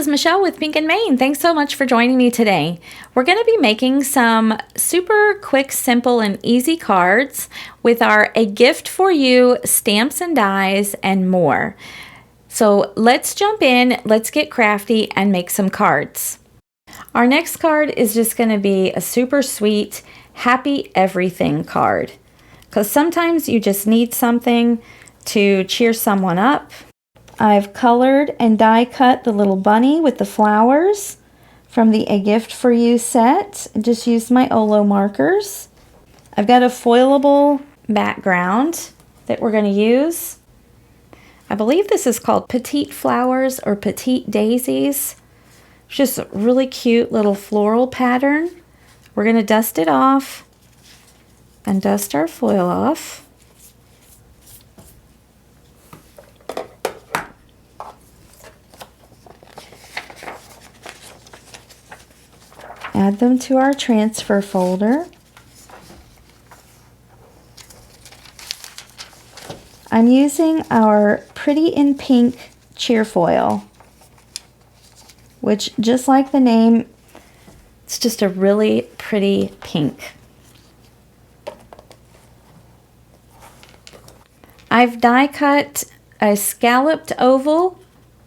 Michelle with Pink and Maine. Thanks so much for joining me today. We're going to be making some super quick, simple, and easy cards with our A Gift for You stamps and dies and more. So let's jump in, let's get crafty and make some cards. Our next card is just going to be a super sweet, happy everything card. Because sometimes you just need something to cheer someone up. I've colored and die cut the little bunny with the flowers from the A Gift for You set. I just used my Olo markers. I've got a foilable background that we're going to use. I believe this is called Petite Flowers or Petite Daisies. It's just a really cute little floral pattern. We're going to dust it off and dust our foil off. Add them to our transfer folder. I'm using our Pretty in Pink cheer foil, which, just like the name, it's just a really pretty pink. I've die cut a scalloped oval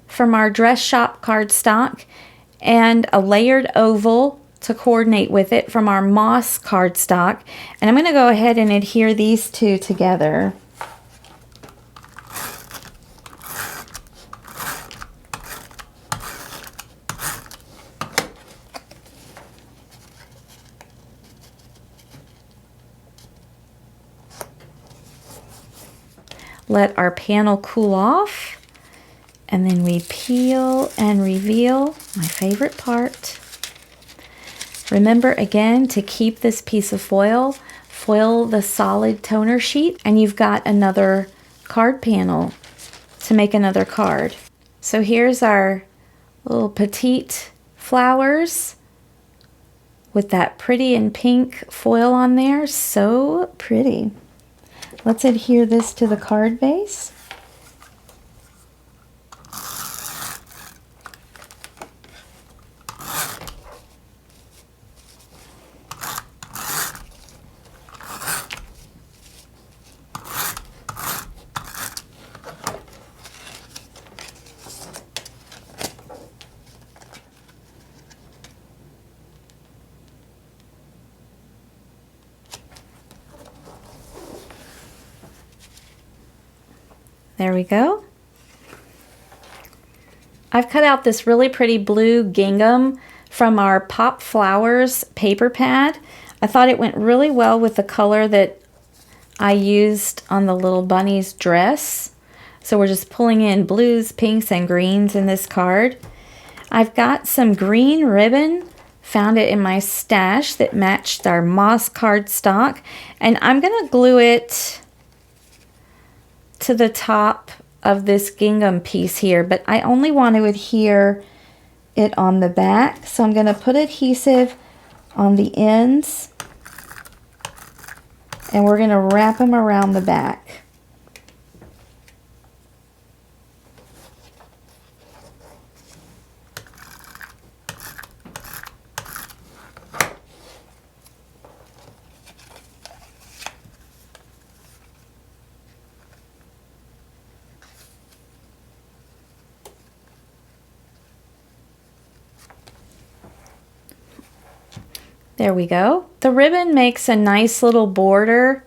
from our dress shop cardstock and a layered oval to coordinate with it from our moss cardstock, and I'm going to go ahead and adhere these two together. Let our panel cool off, and then we peel and reveal, my favorite part. Remember again to keep this piece of foil, foil the solid toner sheet, and you've got another card panel to make another card. So here's our little petite flowers with that pretty and pink foil on there. So pretty. Let's adhere this to the card base. There we go. I've cut out this really pretty blue gingham from our Pop Flowers paper pad. I thought it went really well with the color that I used on the little bunny's dress. So we're just pulling in blues, pinks, and greens in this card. I've got some green ribbon, found it in my stash that matched our moss cardstock, and I'm going to glue it to the top of this gingham piece here, but I only want to adhere it on the back, so I'm going to put adhesive on the ends and we're going to wrap them around the back. There we go. The ribbon makes a nice little border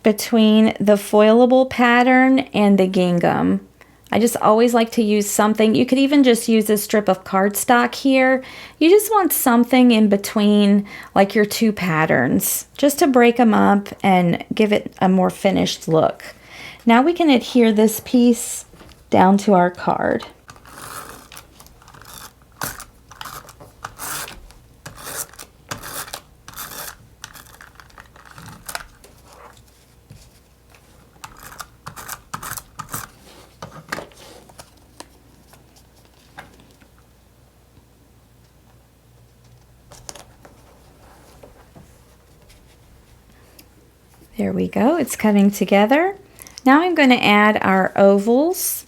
between the foilable pattern and the gingham. I just always like to use something. You could even just use a strip of cardstock here. You just want something in between, like your two patterns, just to break them up and give it a more finished look. Now we can adhere this piece down to our card. There we go, it's coming together. Now I'm going to add our ovals.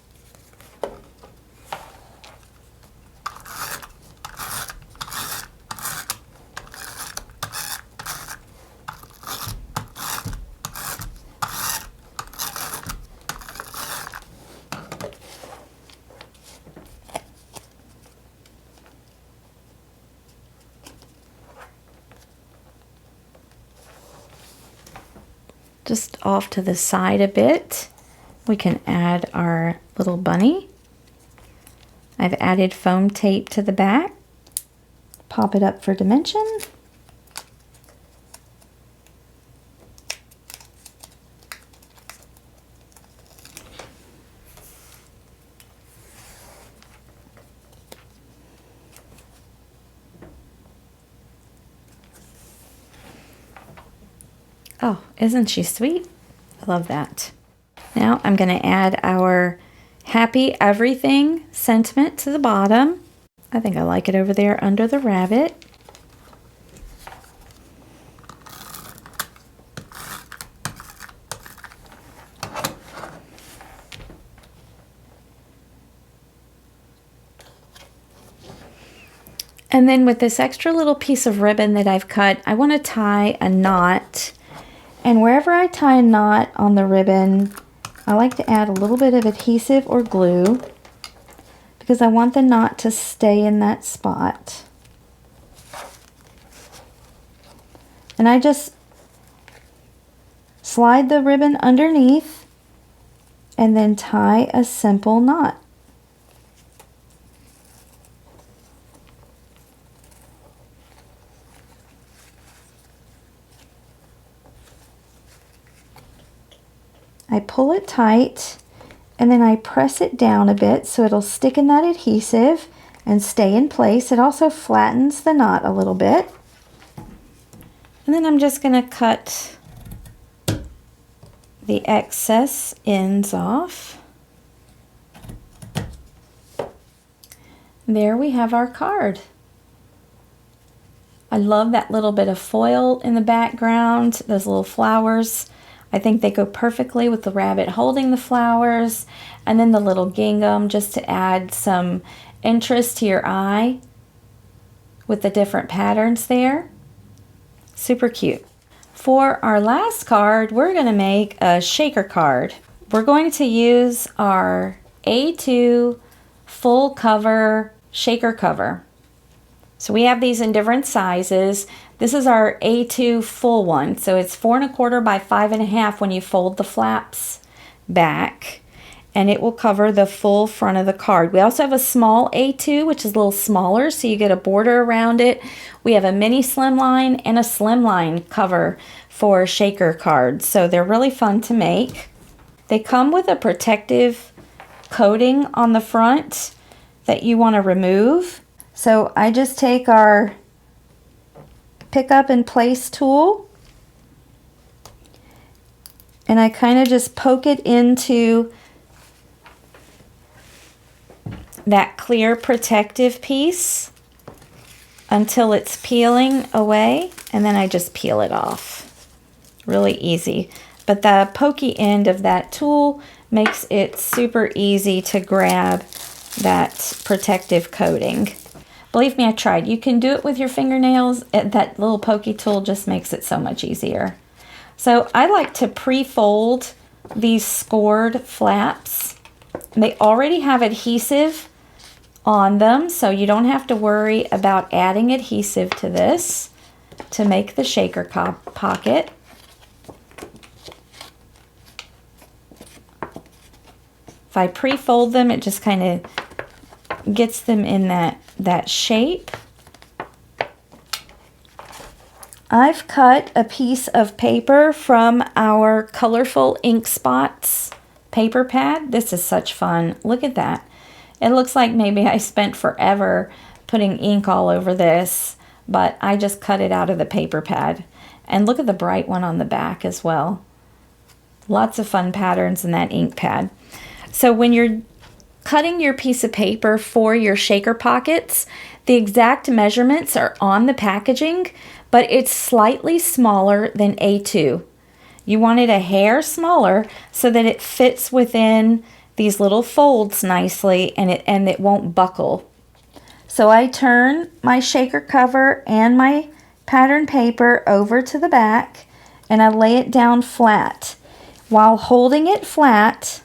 just off to the side a bit. We can add our little bunny. I've added foam tape to the back. Pop it up for dimension. Oh, isn't she sweet? I love that. Now I'm going to add our happy everything sentiment to the bottom. I think I like it over there under the rabbit. And then with this extra little piece of ribbon that I've cut, I want to tie a knot. And wherever I tie a knot on the ribbon, I like to add a little bit of adhesive or glue because I want the knot to stay in that spot. And I just slide the ribbon underneath and then tie a simple knot. I pull it tight and then I press it down a bit so it'll stick in that adhesive and stay in place. It also flattens the knot a little bit. And then I'm just going to cut the excess ends off. There we have our card. I love that little bit of foil in the background, those little flowers. I think they go perfectly with the rabbit holding the flowers, and then the little gingham just to add some interest to your eye with the different patterns there. Super cute. For our last card, we're going to make a shaker card. We're going to use our A2 full cover shaker cover. So we have these in different sizes. This is our A2 full one. So it's 4 1/4 by 5 1/2 when you fold the flaps back. And it will cover the full front of the card. We also have a small A2, which is a little smaller, so you get a border around it. We have a mini slimline and a slimline cover for shaker cards. So they're really fun to make. They come with a protective coating on the front that you want to remove. So I just take our pick up and place tool and I kind of just poke it into that clear protective piece until it's peeling away, and then I just peel it off. Really easy. But the pokey end of that tool makes it super easy to grab that protective coating. Believe me, I tried. You can do it with your fingernails. That little pokey tool just makes it so much easier. So I like to pre-fold these scored flaps. They already have adhesive on them, so you don't have to worry about adding adhesive to this to make the shaker pocket. If I pre-fold them, it just kind of gets them in that shape. I've cut a piece of paper from our Colorful Ink Spots paper pad. This is such fun. Look at that. It looks like maybe I spent forever putting ink all over this, but I just cut it out of the paper pad. And look at the bright one on the back as well. Lots of fun patterns in that ink pad. So when you're cutting your piece of paper for your shaker pockets, the exact measurements are on the packaging, but it's slightly smaller than A2. You want it a hair smaller so that it fits within these little folds nicely and it won't buckle. So I turn my shaker cover and my pattern paper over to the back and I lay it down flat. While holding it flat,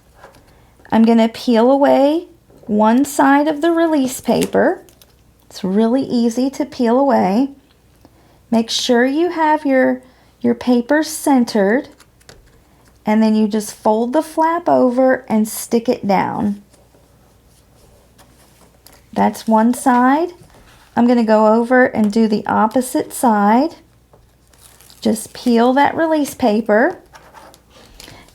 I'm going to peel away one side of the release paper. It's really easy to peel away. Make sure you have your paper centered and then you just fold the flap over and stick it down. That's one side. I'm going to go over and do the opposite side. Just peel that release paper.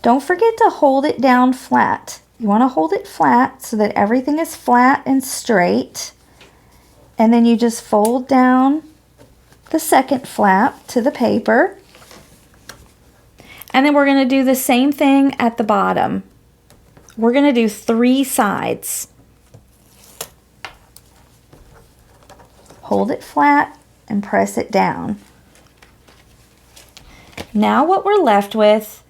Don't forget to hold it down flat. You want to hold it flat so that everything is flat and straight. And then you just fold down the second flap to the paper. And then we're going to do the same thing at the bottom. We're going to do 3 sides. Hold it flat and press it down. Now what we're left with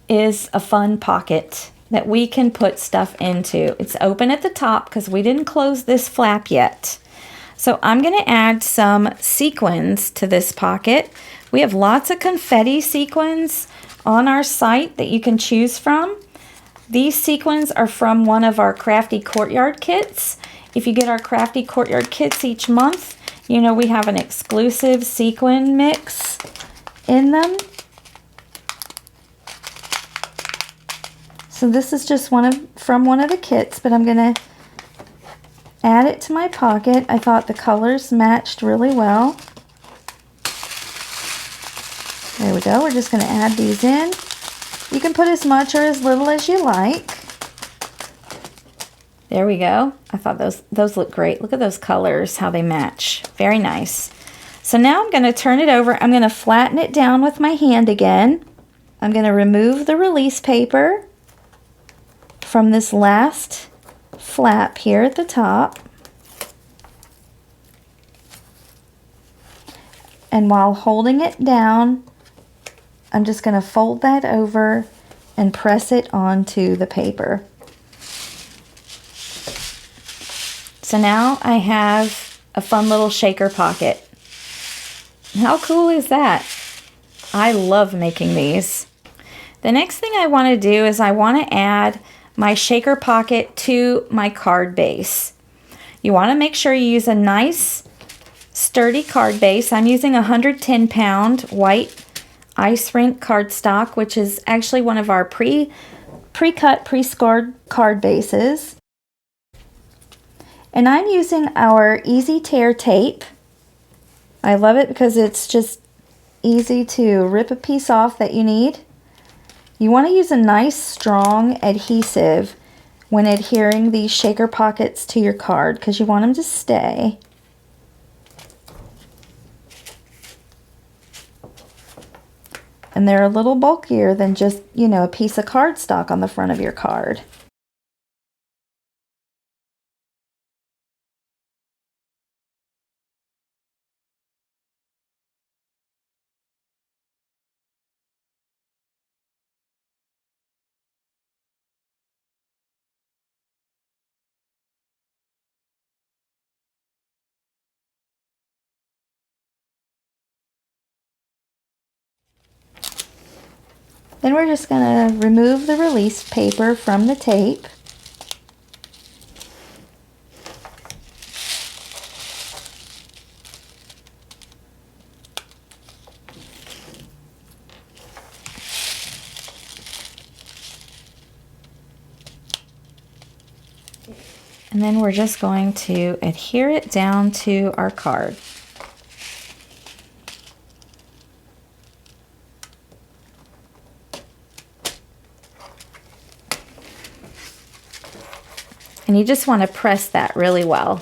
is a fun pocket that we can put stuff into. It's open at the top because we didn't close this flap yet. So I'm going to add some sequins to this pocket. We have lots of confetti sequins on our site that you can choose from. These sequins are from one of our Crafty Courtyard kits. If you get our Crafty Courtyard kits each month, you know we have an exclusive sequin mix in them. So this is just from one of the kits, but I'm going to add it to my pocket. I thought the colors matched really well. There we go. We're just going to add these in. You can put as much or as little as you like. There we go. I thought those look great. Look at those colors, how they match. Very nice. So now I'm going to turn it over. I'm going to flatten it down with my hand again. I'm going to remove the release paper from this last flap here at the top. And while holding it down, I'm just going to fold that over and press it onto the paper. So now I have a fun little shaker pocket. How cool is that? I love making these. The next thing I want to do is I want to add my shaker pocket to my card base. You want to make sure you use a nice sturdy card base. I'm using a 110-pound white ice rink cardstock, which is actually one of our pre-cut, pre-scored card bases. And I'm using our Easy Tear tape. I love it because it's just easy to rip a piece off that you need. You want to use a nice strong adhesive when adhering these shaker pockets to your card because you want them to stay. And they're a little bulkier than just, a piece of cardstock on the front of your card. Then we're just going to remove the release paper from the tape. And then we're just going to adhere it down to our card. And you just want to press that really well.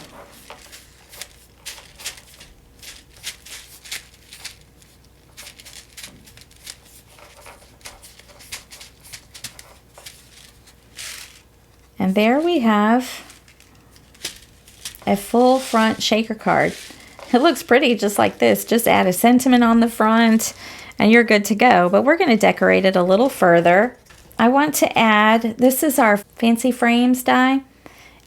And there we have a full front shaker card. It looks pretty just like this. Just add a sentiment on the front and you're good to go. But we're going to decorate it a little further. I want to add, this is our Fancy Frames die.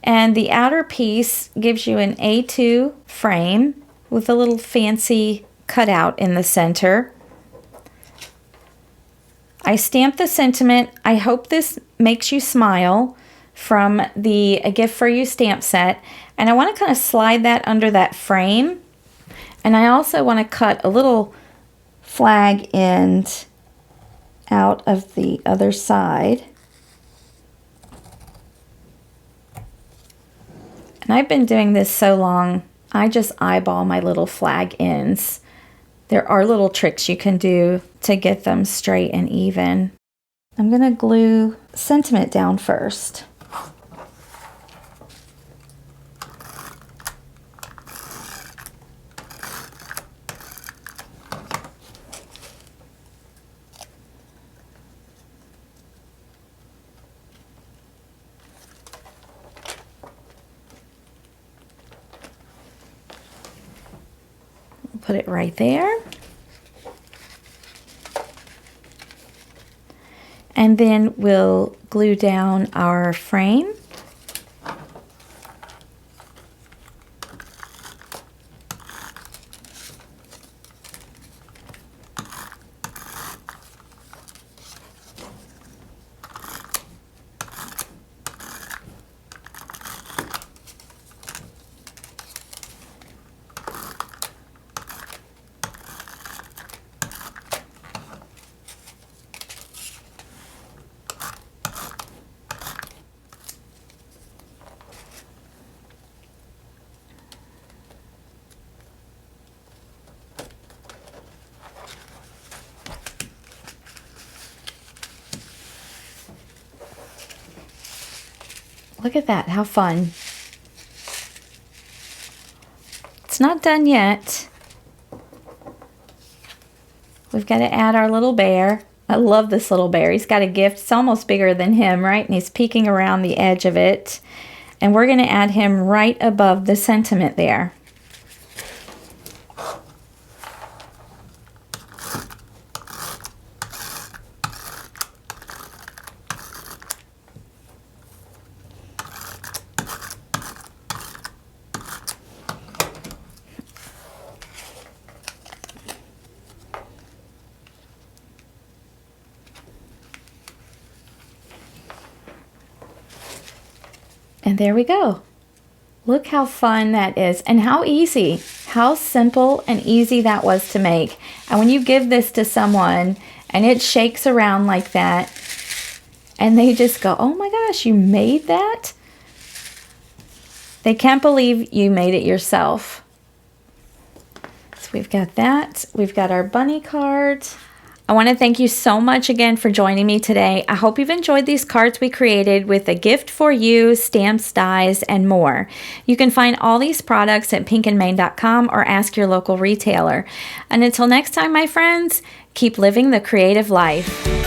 And the outer piece gives you an A2 frame with a little fancy cutout in the center. I stamped the sentiment, "I hope this makes you smile," from the A Gift for You stamp set. And I want to kind of slide that under that frame. And I also want to cut a little flag end out of the other side. And I've been doing this so long, I just eyeball my little flag ends. There are little tricks you can do to get them straight and even. I'm going to glue sentiment down first. Put it right there. And then we'll glue down our frame. Look at that, how fun. It's not done yet. We've got to add our little bear. I love this little bear. He's got a gift. It's almost bigger than him, right? And he's peeking around the edge of it. And we're going to add him right above the sentiment there. And there we go. Look how fun that is and how easy, how simple and easy that was to make. And when you give this to someone and it shakes around like that and they just go, oh my gosh, you made that? They can't believe you made it yourself. So we've got that. We've got our bunny cards. I want to thank you so much again for joining me today. I hope you've enjoyed these cards we created with a gift for you, stamps, dies, and more. You can find all these products at pinkandmain.com or ask your local retailer. And until next time, my friends, keep living the creative life.